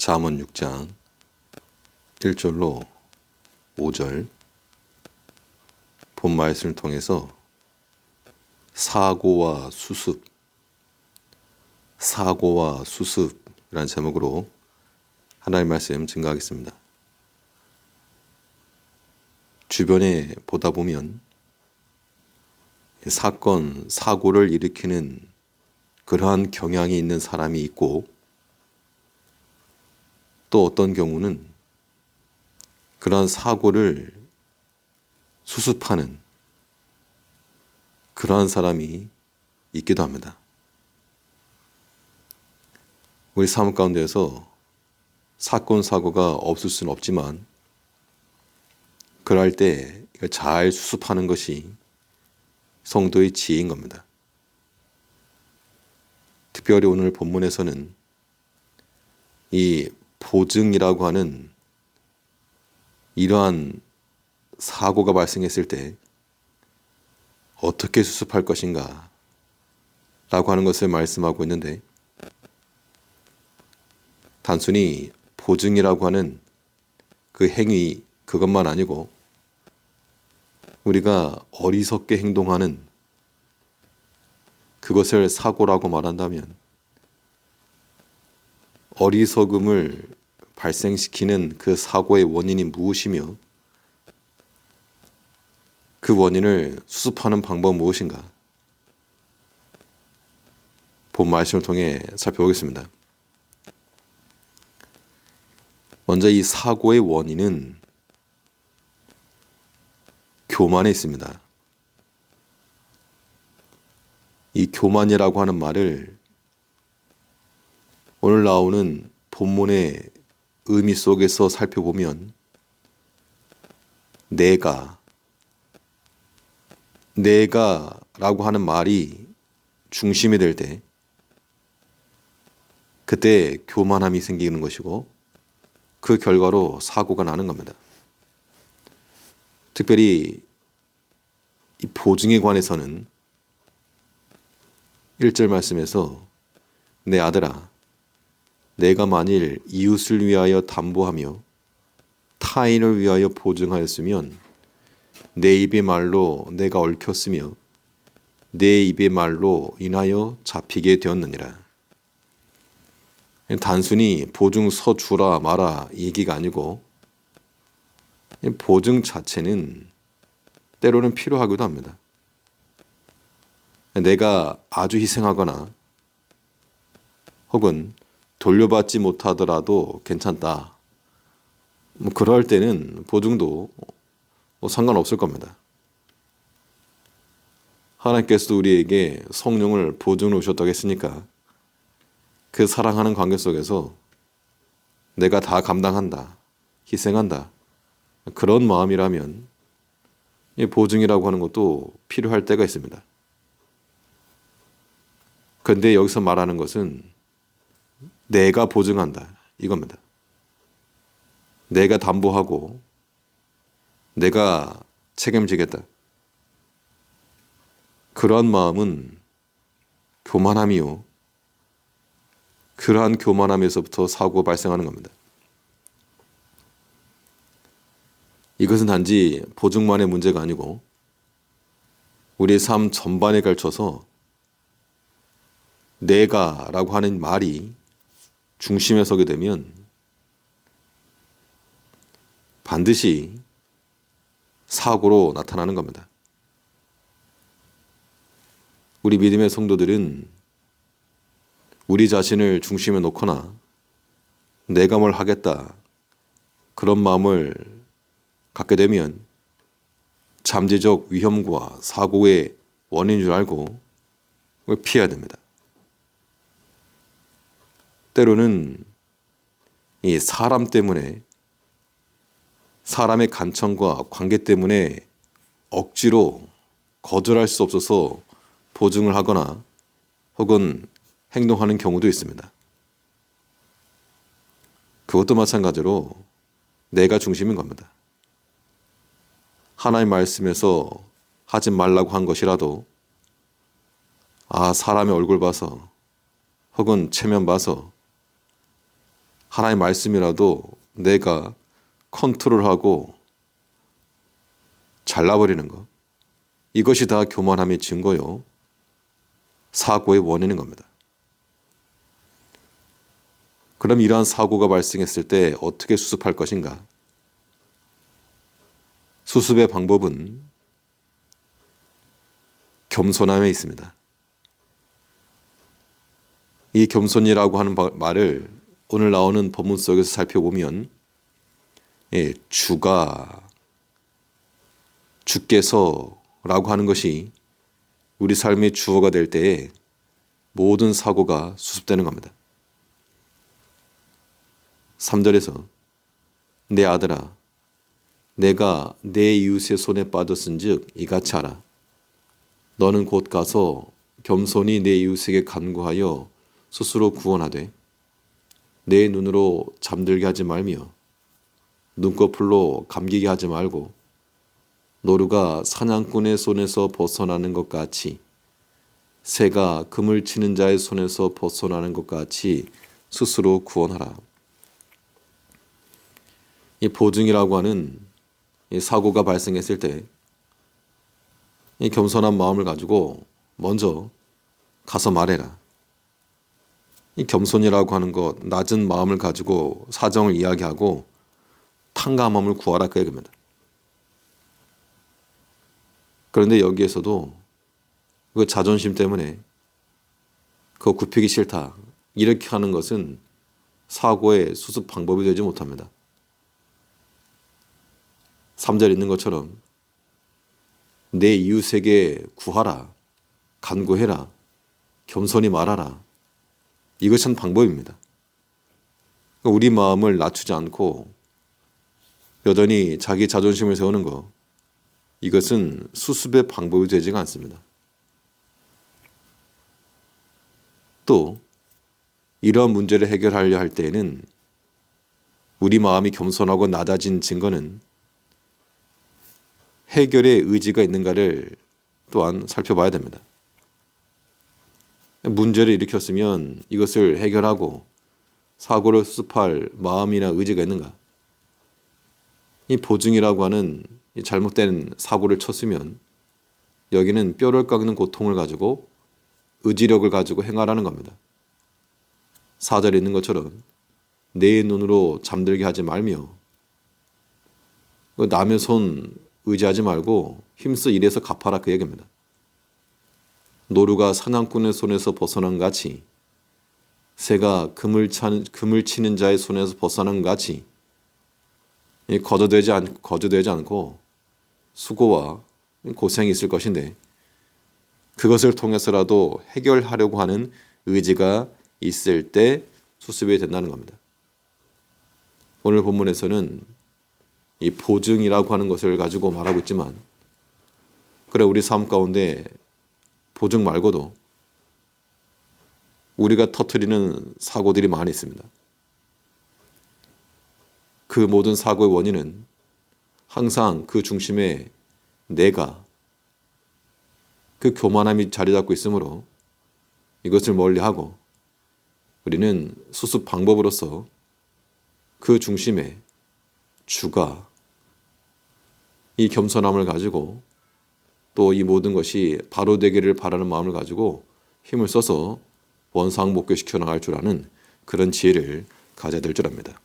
잠언 6장 1절로 5절 본 말씀을 통해서 사고와 수습이라는 제목으로 하나님의 말씀 증거하겠습니다. 주변에 보다 보면 사건, 사고를 일으키는 그러한 경향이 있는 사람이 있고, 또 어떤 경우는 그러한 사고를 수습하는 그러한 사람이 있기도 합니다. 우리 삶 가운데에서 사건, 사고가 없을 수는 없지만, 그럴 때 잘 수습하는 것이 성도의 지혜인 겁니다. 특별히 오늘 본문에서는 이 보증이라고 하는 이러한 사고가 발생했을 때 어떻게 수습할 것인가 라고 하는 것을 말씀하고 있는데, 단순히 보증이라고 하는 그 행위 그것만 아니고 우리가 어리석게 행동하는 그것을 사고라고 말한다면, 어리석음을 발생시키는 그 사고의 원인이 무엇이며 그 원인을 수습하는 방법은 무엇인가? 본 말씀을 통해 살펴보겠습니다. 먼저 이 사고의 원인은 교만에 있습니다. 이 교만이라고 하는 말을 오늘 나오는 본문의 의미 속에서 살펴보면 내가라고 하는 말이 중심이 될 때 그때 교만함이 생기는 것이고, 그 결과로 사고가 나는 겁니다. 특별히 이 보증에 관해서는 1절 말씀에서 내 아들아, 내가 만일 이웃을 위하여 담보하며 타인을 위하여 보증하였으면 내 입의 말로 내가 얽혔으며 내 입의 말로 인하여 잡히게 되었느니라. 단순히 보증서 주라 마라 이 얘기가 아니고, 보증 자체는 때로는 필요하기도 합니다. 내가 아주 희생하거나 혹은 돌려받지 못하더라도 괜찮다, 그럴 때는 보증도 상관없을 겁니다. 하나님께서도 우리에게 성령을 보증으로 주셨다고 했으니까 그 사랑하는 관계 속에서 내가 다 감당한다, 희생한다, 그런 마음이라면 이 보증이라고 하는 것도 필요할 때가 있습니다. 그런데 여기서 말하는 것은 내가 보증한다 이겁니다. 내가 담보하고 내가 책임지겠다. 그러한 마음은 교만함이요, 그러한 교만함에서부터 사고가 발생하는 겁니다. 이것은 단지 보증만의 문제가 아니고 우리의 삶 전반에 걸쳐서 내가라고 하는 말이 중심에 서게 되면 반드시 사고로 나타나는 겁니다. 우리 믿음의 성도들은 우리 자신을 중심에 놓거나 내가 뭘 하겠다 그런 마음을 갖게 되면 잠재적 위험과 사고의 원인인 줄 알고 그걸 피해야 됩니다. 때로는 이 사람 때문에, 사람의 간청과 관계 때문에 억지로 거절할 수 없어서 보증을 하거나 혹은 행동하는 경우도 있습니다. 그것도 마찬가지로 내가 중심인 겁니다. 하나님 말씀에서 하지 말라고 한 것이라도 사람의 얼굴 봐서 혹은 체면 봐서 하나의 말씀이라도 내가 컨트롤하고 잘라버리는 것, 이것이 다 교만함의 증거요, 사고의 원인인 겁니다. 그럼 이러한 사고가 발생했을 때 어떻게 수습할 것인가? 수습의 방법은 겸손함에 있습니다. 이 겸손이라고 하는 말을 오늘 나오는 본문 속에서 살펴보면 주께서라고 하는 것이 우리 삶의 주어가 될 때에 모든 사고가 수습되는 겁니다. 3절에서 내 아들아 내가 내 이웃의 손에 빠졌은즉 이같이 하라. 너는 곧 가서 겸손히 내 이웃에게 간구하여 스스로 구원하되 내 눈으로 잠들게 하지 말며 눈꺼풀로 감기게 하지 말고 노루가 사냥꾼의 손에서 벗어나는 것 같이 새가 그물 치는 자의 손에서 벗어나는 것 같이 스스로 구원하라. 이 보증이라고 하는 이 사고가 발생했을 때 이 겸손한 마음을 가지고 먼저 가서 말해라. 이 겸손이라고 하는 것, 낮은 마음을 가지고 사정을 이야기하고 탕감함을 구하라 그 얘기입니다. 그런데 여기에서도 그 자존심 때문에 그거 굽히기 싫다 이렇게 하는 것은 사고의 수습 방법이 되지 못합니다. 3절 있는 것처럼 내 이웃에게 구하라, 간구해라, 겸손히 말하라. 이것은 방법입니다. 우리 마음을 낮추지 않고 여전히 자기 자존심을 세우는 것, 이것은 수습의 방법이 되지가 않습니다. 또 이러한 문제를 해결하려 할 때에는 우리 마음이 겸손하고 낮아진 증거는 해결의 의지가 있는가를 또한 살펴봐야 됩니다. 문제를 일으켰으면 이것을 해결하고 사고를 수습할 마음이나 의지가 있는가? 이 보증이라고 하는 이 잘못된 사고를 쳤으면 여기는 뼈를 깎는 고통을 가지고 의지력을 가지고 행하라는 겁니다. 4절에 있는 것처럼 내 눈으로 잠들게 하지 말며 남의 손 의지하지 말고 힘써 일해서 갚아라 그 얘기입니다. 노루가 사냥꾼의 손에서 벗어난 같이 새가 그물 치는 자의 손에서 벗어난 같이 거저되지 않고 수고와 고생이 있을 것인데 그것을 통해서라도 해결하려고 하는 의지가 있을 때 수습이 된다는 겁니다. 오늘 본문에서는 이 보증이라고 하는 것을 가지고 말하고 있지만 그래 우리 삶 가운데 보증 말고도 우리가 터뜨리는 사고들이 많이 있습니다. 그 모든 사고의 원인은 항상 그 중심에 내가 그 교만함이 자리 잡고 있으므로 이것을 멀리하고 우리는 수습 방법으로서 그 중심에 주가 이 겸손함을 가지고 또 이 모든 것이 바로 되기를 바라는 마음을 가지고 힘을 써서 원상복귀시켜 나갈 줄 아는 그런 지혜를 가져야 될 줄 압니다.